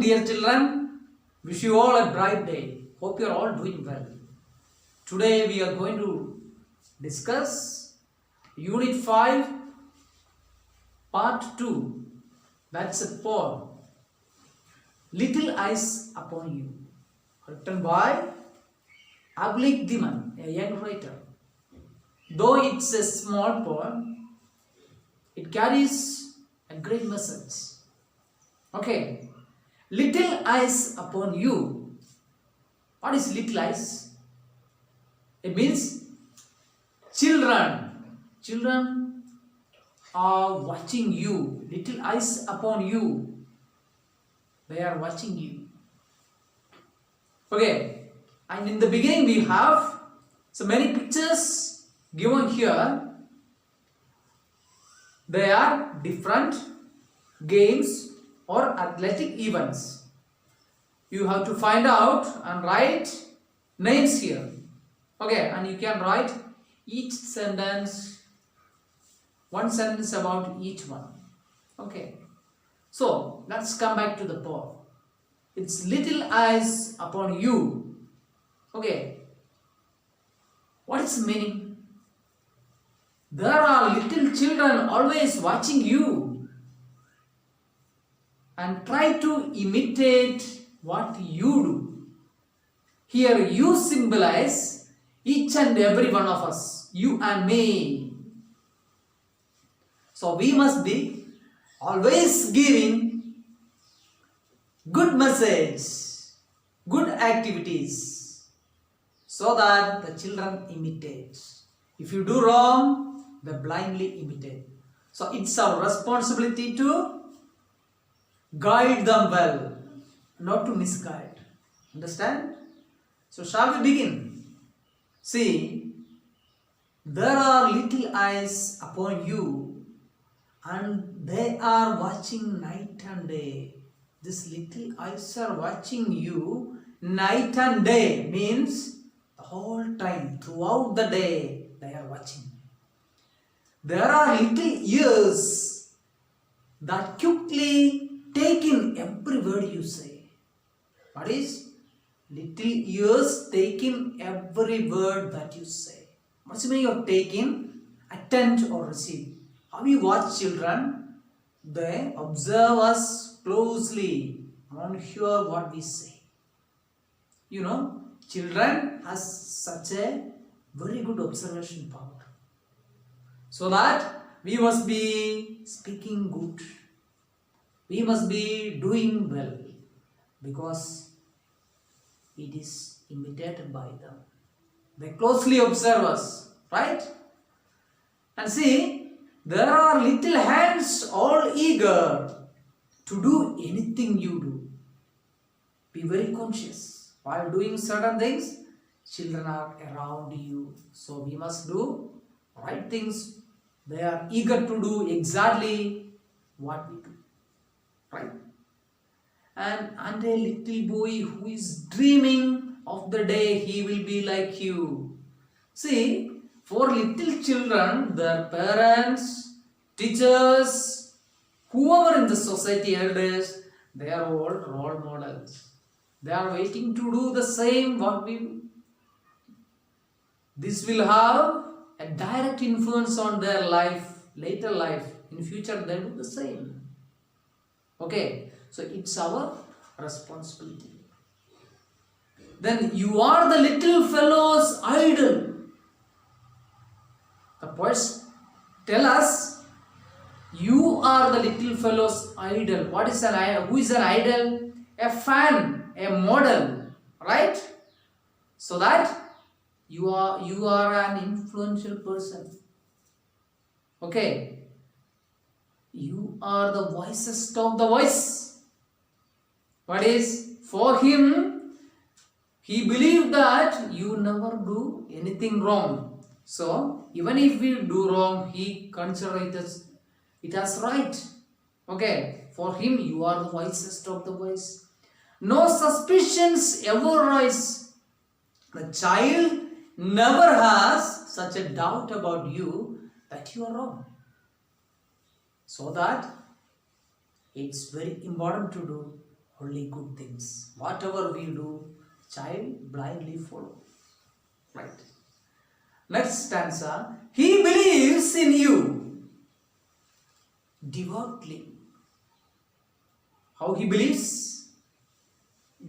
morning, dear children. Wish you all a bright day. Hope you are all doing well. Today we are going to discuss Unit 5, Part 2. That's a poem. Little Eyes Upon You. Written by Ablik Diman, a young writer. Though it's a small poem, it carries a great message. Okay. Little eyes upon you. What is little eyes? It means children. Children are watching you. Little eyes upon you. They are watching you. Okay. And in the beginning we have so many pictures given here. They are different games or athletic events. You have to find out and write names here. Okay, and you can write each sentence, one sentence about each one. Okay, so let's come back to the poem. It's little eyes upon you. Okay, what is the meaning? There are little children always watching you and try to imitate what you do. Here you symbolize each and every one of us, you and me. So we must be always giving good message, good activities, so that the children imitate. If you do wrong, they blindly imitate. So it's our responsibility to guide them well, not to misguide. Understand? So shall we begin? See, there are little eyes upon you and they are watching night and day. These little eyes are watching you night and day, means the whole time, throughout the day they are watching. There are little ears that quickly take in every word you say. What is? Little ears take in every word that you say. What's the meaning of take in? Attend or receive. How you watch children? They observe us closely and hear what we say. You know, children has such a very good observation power. So that we must be speaking good. We must be doing well because it is imitated by them. They closely observe us, right? And see, there are little hands all eager to do anything you do. Be very conscious. While doing certain things, children are around you. So we must do right things. They are eager to do exactly what we do. Right? And a little boy who is dreaming of the day he will be like you. See, for little children, their parents, teachers, whoever in the society, elders, they are all role models. They are waiting to do the same what we do. This will have a direct influence on their life, later life. In future, they do the same. Okay, so it's our responsibility. Then you are the little fellow's idol. The poets tell us you are the little fellow's idol. What is an idol? Who is an idol? A fan, a model, right? So that you are an influential person. Okay. You are the wisest of the wise. What is? For him, he believed that you never do anything wrong. So, even if we do wrong, he considers it as right. Okay. For him, you are the wisest of the wise. No suspicions ever rise. The child never has such a doubt about you that you are wrong. So that it's very important to do only good things. Whatever we do, child blindly follow. Right. Next stanza. He believes in you devoutly. How he believes?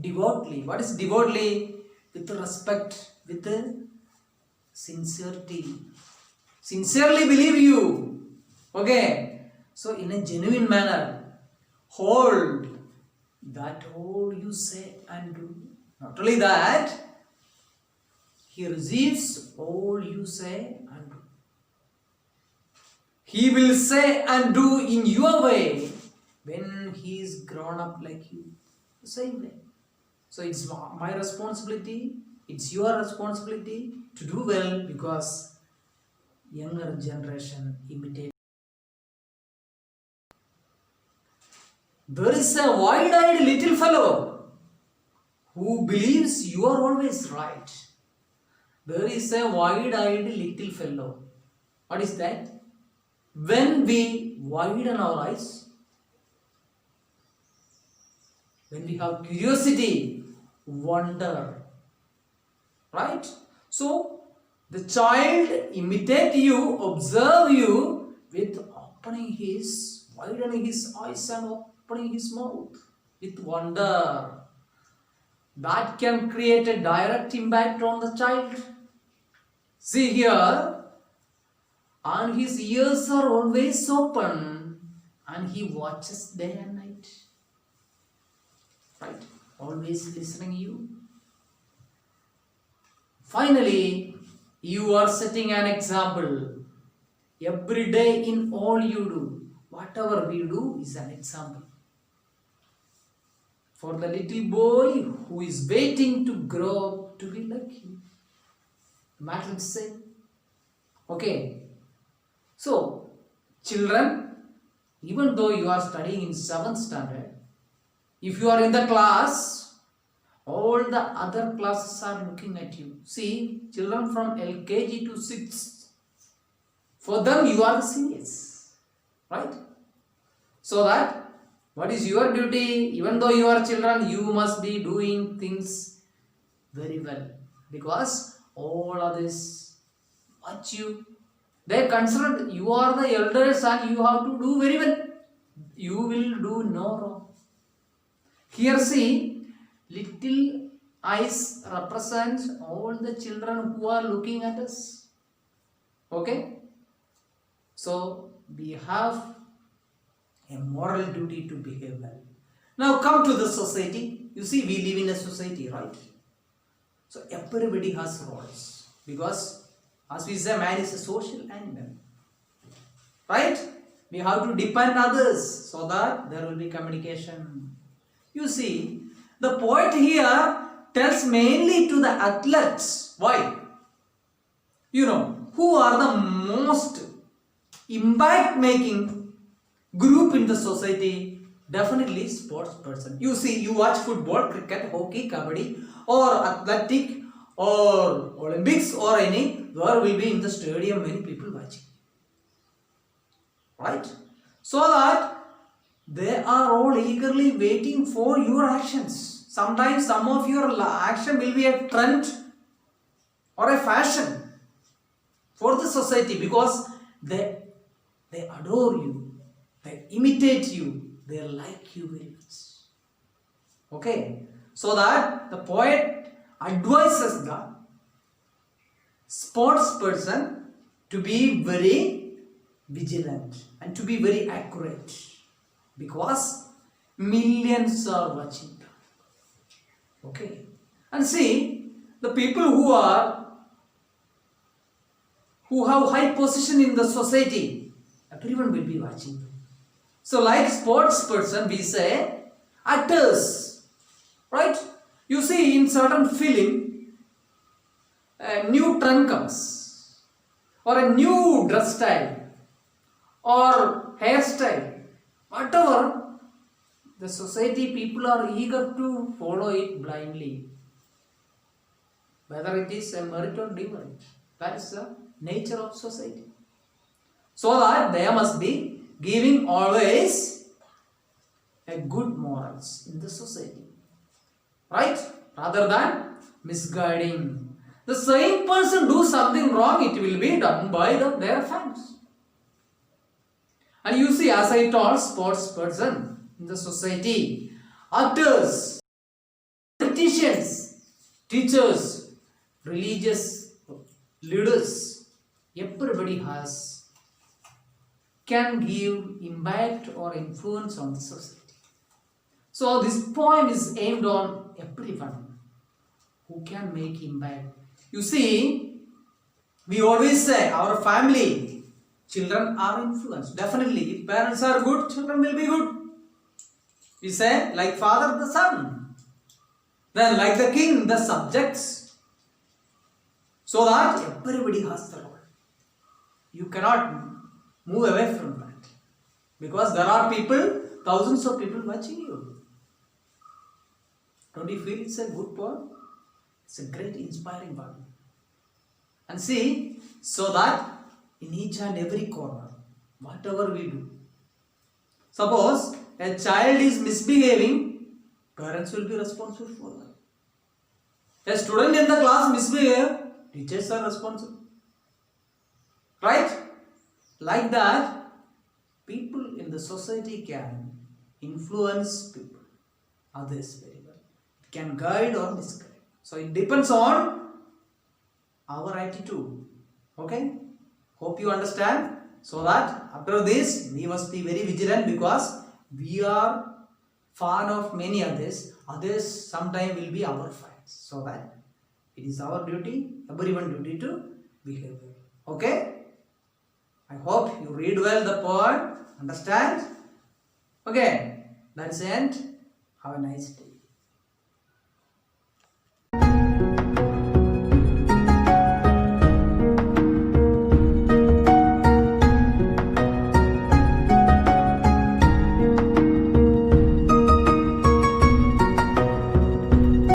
Devoutly. What is devoutly? With respect, with sincerity. Sincerely believe you. Okay. So in a genuine manner, hold that all you say and do. Not only that, he receives all you say and do. He will say and do in your way when he is grown up like you. The same way. So it's my responsibility, it's your responsibility to do well, because younger generation imitate. There is a wide-eyed little fellow who believes you are always right. There is a wide-eyed little fellow. What is that? When we widen our eyes, when we have curiosity, wonder, right? So the child imitate you, observe you with widening his eyes and opening his mouth with wonder. That can create a direct impact on the child. See here, and his ears are always open and he watches day and night. Right? Always listening you. Finally, you are setting an example. Every day in all you do, whatever we do is an example. For the little boy who is waiting to grow up to be like you. Matter is same. Okay. So, children, even though you are studying in 7th standard, if you are in the class, all the other classes are looking at you. See, children from LKG to 6th, for them you are the seniors. Right? So that, what is your duty? Even though you are children, you must be doing things very well. Because all others watch you. They consider you are the elders and you have to do very well. You will do no wrong. Here see, little eyes represents all the children who are looking at us. Okay? So, we have a moral duty to behave well. Now come to the society. You see, we live in a society, right? So, everybody has roles. Because, as we say, man is a social animal. Right? We have to depend on others so that there will be communication. You see, the poet here tells mainly to the athletes. Why? You know, who are the most impact-making group in the society? Definitely sports person. You see, you watch football, cricket, hockey, kabaddi, or athletic, or Olympics, or any, there will be in the stadium many people watching. Right? So that they are all eagerly waiting for your actions. Sometimes some of your action will be a trend or a fashion for the society, because they adore you, they imitate you, they like you very much. Okay, so that the poet advises the sports person to be very vigilant and to be very accurate, because millions are watching them. Okay, and see, the people who have high position in the society, everyone will be watching them. So like sports person, we say actors, right? You see, in certain film, a new trend comes, or a new dress style, or hairstyle, whatever, the society people are eager to follow it blindly, whether it is a merit or demerit. That is the nature of society. So that they must be giving always a good morals in the society, right? Rather than misguiding. The same person do something wrong, it will be done by their friends. And you see, as I told, sports person in the society, actors, politicians, teachers, religious leaders, everybody can give impact or influence on the society. So this point is aimed on everyone who can make impact. You see, we always say our family, children are influenced. Definitely, if parents are good, children will be good. We say like father, the son. Then like the king, the subjects. So that everybody has the role. You cannot move away from that. Because there are people, thousands of people watching you. Don't you feel it's a good poem? It's a great inspiring one. And see, so that in each and every corner, whatever we do, suppose a child is misbehaving, parents will be responsible for that. A student in the class misbehave, teachers are responsible. Right? Like that, people in the society can influence people, others very well. It can guide or misguide. So it depends on our attitude. Okay? Hope you understand. So that after this, we must be very vigilant because we are fan of many others. Others sometime will be our fans. So that it is our duty, everyone's duty to behave well. Okay? I hope you read well the poem. Understand? Okay. That's the end. Have a nice day.